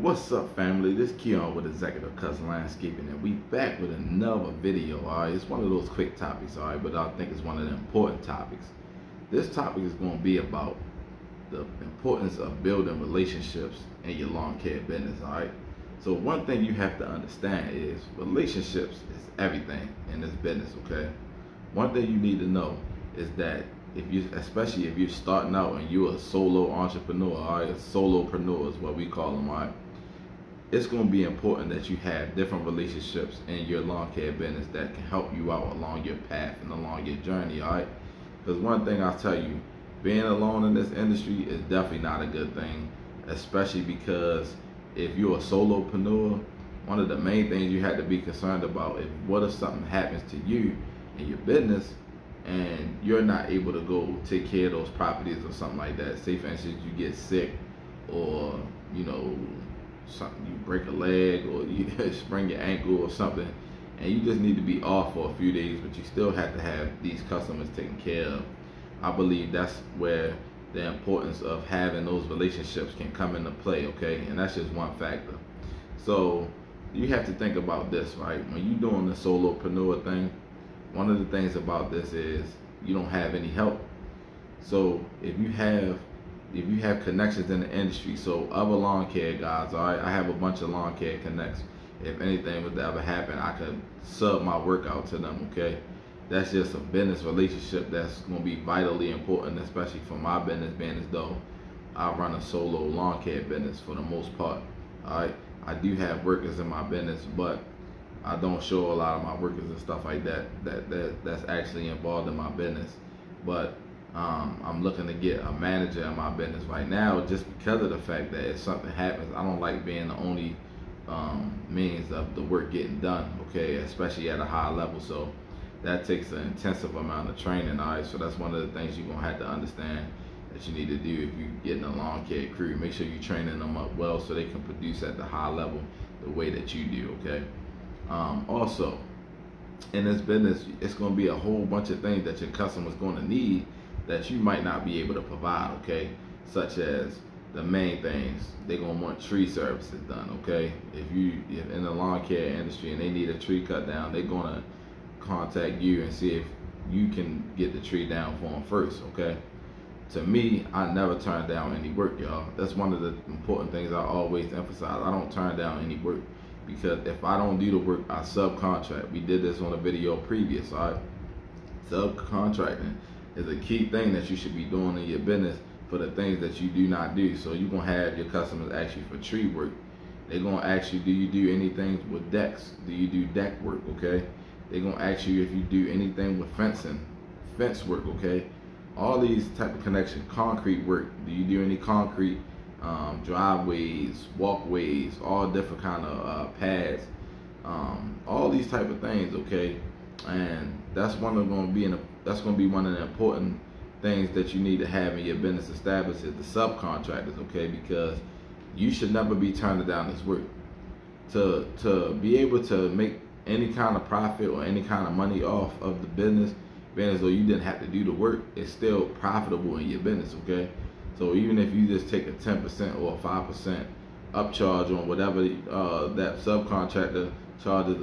What's up, family? This is Keon with Executive Custom Landscaping, and we back with another video. Alright, it's one of those quick topics, alright, but I think it's one of the important topics. This topic is going to be about the importance of building relationships in your lawn care business. Alright, so one thing you have to understand is relationships is everything in this business. Okay, one thing you need to know is that especially if you're starting out and you're a solo entrepreneur, alright, a solopreneur is what we call them, alright, it's going to be important that you have different relationships in your lawn care business that can help you out along your path and along your journey, alright? Because one thing I'll tell you, being alone in this industry is definitely not a good thing, especially because if you're a solopreneur, one of the main things you have to be concerned about is what if something happens to you in your business and you're not able to go take care of those properties or something like that. Say for instance you get sick, or something, you break a leg, or you sprain your ankle or something, and you just need to be off for a few days, but you still have to have these customers taken care of. I believe that's where the importance of having those relationships can come into play, okay? And that's just one factor. So you have to think about this, right? When you're doing the solopreneur thing, one of the things about this is you don't have any help. So if you have connections in the industry, so other lawn care guys, all right, I have a bunch of lawn care connects. If anything was to ever happen, I could sub my work out to them, okay? That's just a business relationship that's going to be vitally important, especially for my business, being as though I run a solo lawn care business for the most part, all right? I do have workers in my business, but I don't show a lot of my workers and stuff like that's actually involved in my business. But I'm looking to get a manager in my business right now, just because of the fact that if something happens, I don't like being the only means of the work getting done, okay, especially at a high level. So that takes an intensive amount of training, all right? So that's one of the things you're gonna have to understand that you need to do if you're getting a lawn care crew. Make sure you're training them up well so they can produce at the high level the way that you do, okay? Also, in this business, it's going to be a whole bunch of things that your customer's going to need that you might not be able to provide, okay? Such as the main things, they're going to want tree services done, okay? If in the lawn care industry and they need a tree cut down, they're going to contact you and see if you can get the tree down for them first, okay? To me, I never turn down any work, y'all. That's one of the important things I always emphasize. I don't turn down any work, because if I don't do the work, I subcontract. We did this on a video previous, all right? Subcontracting is a key thing that you should be doing in your business for the things that you do not do. So you're gonna have your customers ask you for tree work. They're gonna ask you, do you do anything with decks? Do you do deck work, okay? They're gonna ask you if you do anything with fencing, fence work, okay? All these type of connection, concrete work. Do you do any concrete? Driveways, walkways, all different kind of pads, all these type of things, okay? And that's going to be one of the important things that you need to have in your business established is the subcontractors, okay? Because you should never be turning down this work. To be able to make any kind of profit or any kind of money off of the business, being as though you didn't have to do the work, it's still profitable in your business, okay? So even if you just take a 10% or a 5% upcharge on whatever that subcontractor charges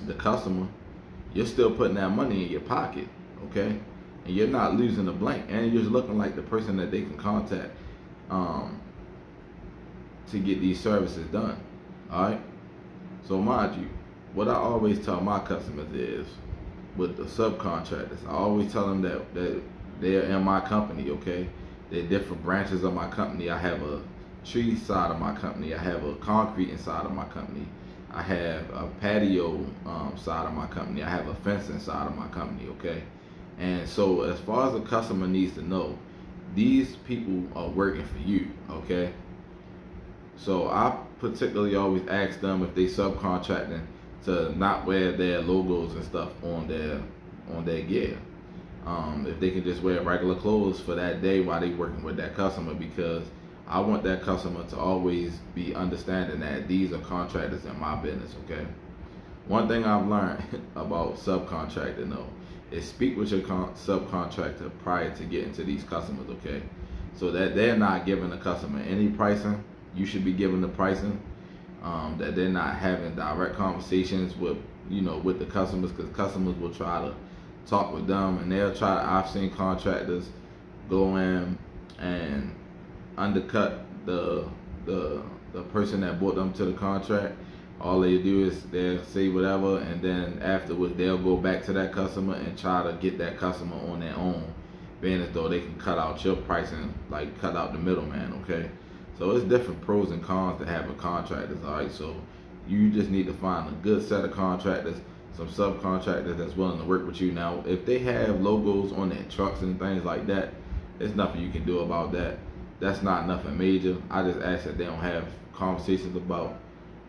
the customer, you're still putting that money in your pocket, okay? And you're not losing a blank, and you're just looking like the person that they can contact to get these services done, all right? So mind you, what I always tell my customers is, with the subcontractors, I always tell them that they're in my company, okay? They're different branches of my company. I have a tree side of my company. I have a concrete inside of my company. I have a patio side of my company. I have a fencing side of my company, okay? And so as far as the customer needs to know, these people are working for you, okay? So I particularly always ask them if they subcontracting to not wear their logos and stuff on their gear. If they can just wear regular clothes for that day while they working with that customer, because I want that customer to always be understanding that these are contractors in my business, okay? One thing I've learned about subcontracting though is speak with your subcontractor prior to getting to these customers, okay? so that they're not giving the customer any pricing. You should be giving the pricing. That they're not having direct conversations with, with the customers, because customers will try to talk with them, and they'll try. I've seen contractors go in and undercut the person that brought them to the contract. All they do is they'll say whatever, and then afterwards they'll go back to that customer and try to get that customer on their own, being as though they can cut out your pricing, like cut out the middleman. Okay, so it's different pros and cons to having contractors. All right, so you just need to find a good set of contractors, some subcontractors that's willing to work with you. Now, if they have logos on their trucks and things like that, there's nothing you can do about that. That's not nothing major. I just ask that they don't have conversations about.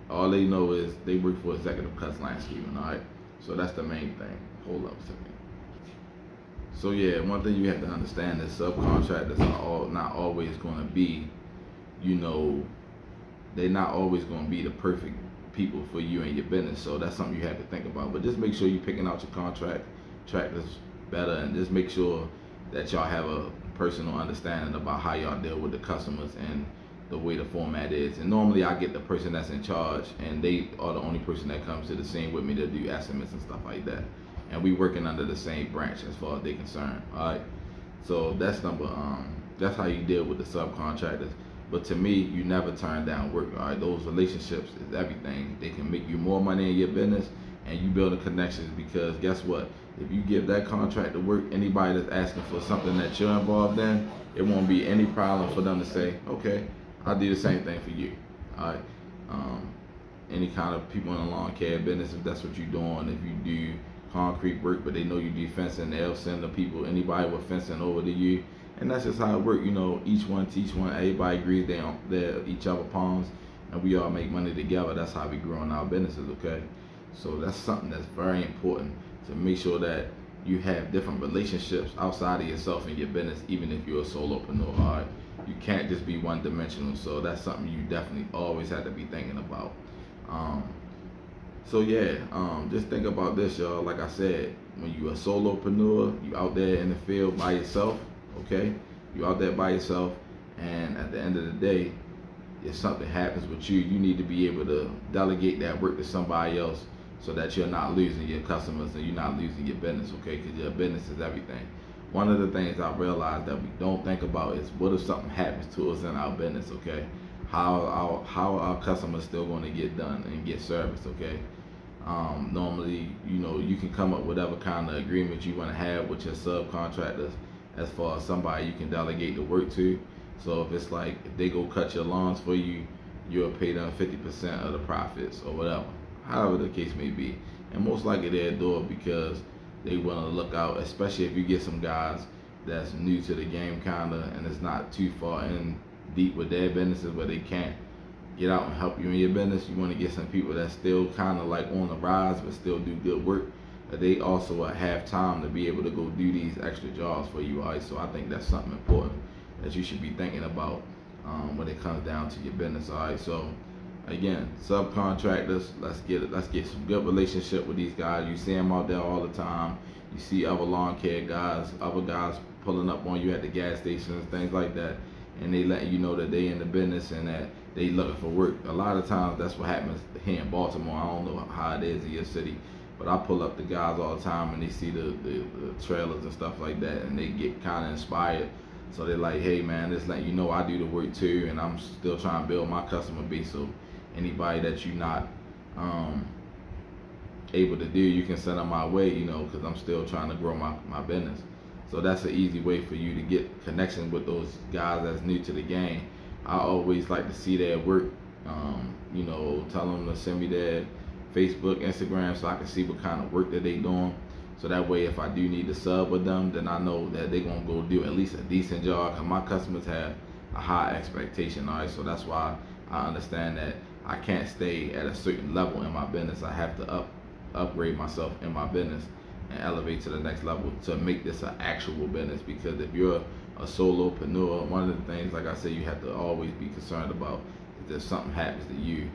All they know is they work for Executive Cuts Landscaping. All right, so that's the main thing. Hold up a second. So yeah, one thing you have to understand is subcontractors are not always going to be, they're not always going to be the perfect people for you and your business. So that's something you have to think about. But just make sure you're picking out your contractors better, and just make sure that y'all have a personal understanding about how y'all deal with the customers and the way the format is. And normally I get the person that's in charge, and they are the only person that comes to the scene with me to do estimates and stuff like that. And we working under the same branch as far as they're concerned. All right, so that's that's how you deal with the subcontractors. But to me, you never turn down work. All right, those relationships is everything. They can make you more money in your business, and you building connections, because guess what? If you give that contract to work, anybody that's asking for something that you're involved in, it won't be any problem for them to say, okay, I'll do the same thing for you. All right. Any kind of people in the lawn care business, if that's what you're doing, if you do concrete work, but they know you do fencing, they'll send the people, anybody with fencing over to you. And that's just how it works. Each one teach one. Everybody agrees they're each other pawns, and we all make money together. That's how we grow in our businesses, okay? So that's something that's very important, to make sure that you have different relationships outside of yourself and your business, even if you're a solopreneur. All right? You can't just be one-dimensional. So that's something you definitely always have to be thinking about. So yeah, just think about this, y'all. Like I said, when you're a solopreneur, you out there in the field by yourself, okay? You out there by yourself, and at the end of the day, if something happens with you, you need to be able to delegate that work to somebody else, so that you're not losing your customers and you're not losing your business, okay? Because your business is everything. One of the things I realized that we don't think about is, what if something happens to us in our business, okay? How are our customers still going to get done and get service, okay? Normally, you can come up with whatever kind of agreement you want to have with your subcontractors, as far as somebody you can delegate the work to. So if it's like, if they go cut your lawns for you, you'll pay them 50% of the profits or whatever, however the case may be. And most likely they'll do it because they want to look out, especially if you get some guys that's new to the game kinda, and it's not too far in deep with their businesses where they can't get out and help you in your business. You want to get some people that's still kind of like on the rise but still do good work, that they also have time to be able to go do these extra jobs for you. All right, so I think that's something important that you should be thinking about when it comes down to your business. All right, so again, subcontractors, let's get some good relationship with these guys. You see them out there all the time. You see other lawn care guys, other guys pulling up on you at the gas stations, things like that, and they letting you know that they in the business and that they looking for work. A lot of times that's what happens here in Baltimore. I don't know how it is in your city, but I pull up the guys all the time and they see the trailers and stuff like that, and they get kind of inspired. So they're like, hey man, just letting you know I do the work too, and I'm still trying to build my customer base. So anybody that you're not able to do, you can send them my way, because I'm still trying to grow my business. So that's an easy way for you to get connection with those guys that's new to the game. I always like to see their work, tell them to send me their Facebook, Instagram, so I can see what kind of work that they doing. So that way, if I do need to sub with them, then I know that they're gonna go do at least a decent job, because my customers have a high expectation. All right, so that's why I understand that I can't stay at a certain level in my business. I have to upgrade myself in my business and elevate to the next level to make this an actual business. Because if you're a solopreneur, one of the things, like I said, you have to always be concerned about is if something happens to you,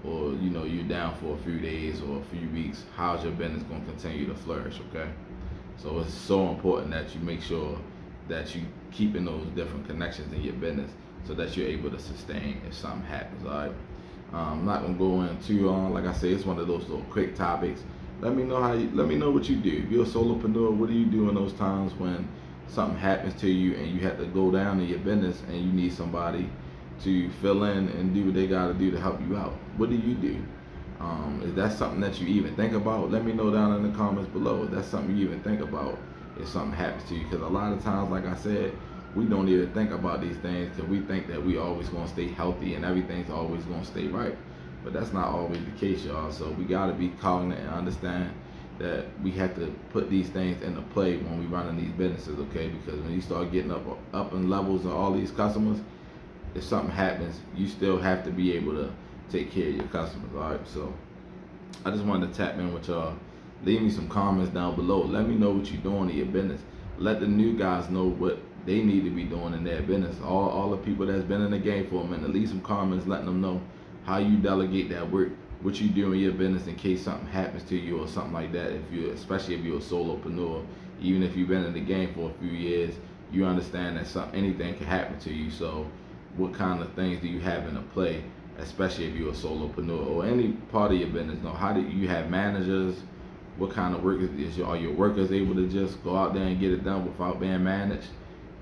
or you're down for a few days or a few weeks, how's your business going to continue to flourish, okay? So it's so important that you make sure that you keeping those different connections in your business so that you're able to sustain if something happens. All right. I'm not gonna go in too long. Like I say, it's one of those little quick topics. Let me know let me know what you do. If you're a solopreneur, what do you do in those times when something happens to you and you have to go down in your business and you need somebody to fill in and do what they got to do to help you out? What do you do? Is that something that you even think about? Let me know down in the comments below. If that's something you even think about if something happens to you. Because a lot of times, like I said, we don't even think about these things because we think that we always going to stay healthy and everything's always going to stay right. But that's not always the case, y'all. So we got to be cognizant and understand that we have to put these things into play when we running these businesses, okay? Because when you start getting up in levels of all these customers, if something happens, you still have to be able to take care of your customers. All right, so I just wanted to tap in with y'all. Leave me some comments down below. Let me know what you're doing in your business. Let the new guys know what they need to be doing in their business. All the people that's been in the game for a minute, leave some comments letting them know how you delegate that work, what you do in your business in case something happens to you or something like that. Especially if you're a solopreneur, even if you've been in the game for a few years, you understand that anything can happen to you. So what kind of things do you have in play, especially if you're a solopreneur or any part of your business? How do you have managers? What kind of work are your workers able to just go out there and get it done without being managed?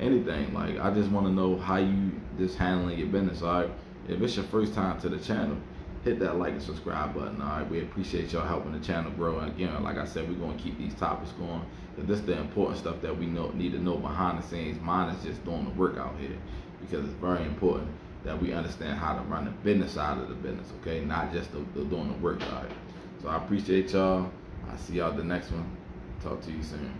Anything. Like, I just want to know how you just handling your business. All right, if it's your first time to the channel, hit that like and subscribe button. All right, we appreciate y'all helping the channel grow. And again, like I said, we're going to keep these topics going because this is the important stuff that we need to know behind the scenes. Mine is just doing the work out here, because it's very important that we understand how to run the business side of the business, okay? Not just doing the work. All right, so I appreciate y'all. I'll see y'all the next one. Talk to you soon.